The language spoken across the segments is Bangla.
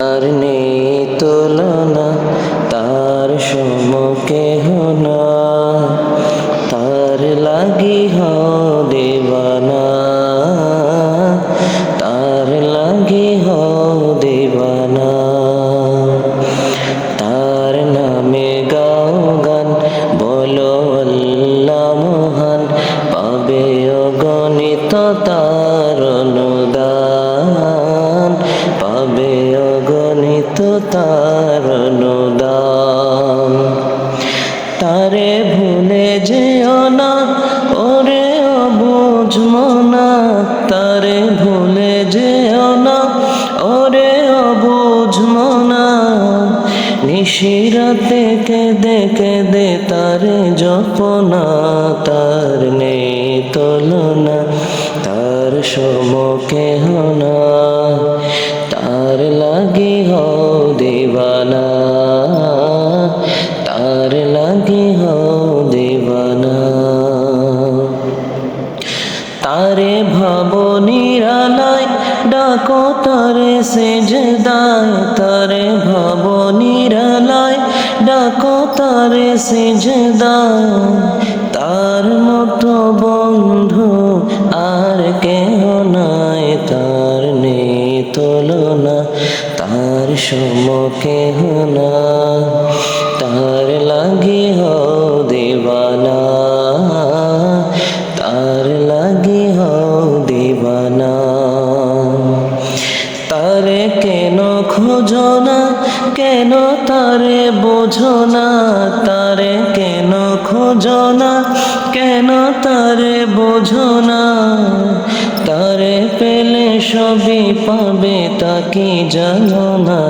তার নেই তুলনা, তার সম কেহ না, তার লাগি হও দিবানা, তার লাগি হও দিবানা। তার নামে গাও গান, বলো আল্লাহ মহান, পাবে অগণিত তার অনুদান, পাবে অগণিত তার অনুদান। তারে ভুলে যেও না, ওরে অবুঝ মনা, তারে ভুলে যেও না, ওরে অবুঝ মনা। নিশিরাতে কেঁদে কেঁদে তারে জপনা, তার নেই তুলনা, তার সম কেহ না, তার লাগি হও দিবানা, তার লাগি হও দিবানা। তারে ভাবো নিরালায়, ডাকো তারে সেজদায়, তারে ভাবো নিরালায়, ডাকো তারে সেজদায়। তার মতো বন্ধু আর কেহ নাই, তার নেই তুলনা, তার সম কেহ না, তার লাগি হও দিবানা, তার লাগি হও দিবানা। তারে কেন খোঁজো না, কেন তারে বোঝো না, তারে কেন খোঁজো না, কেন তারে বোঝো না। তারে পেলে সবই পাবে, তা কি জানো না,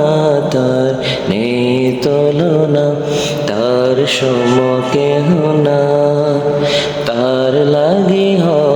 তার নেই তুলনা, তার সম কেহ না, তার লাগি হও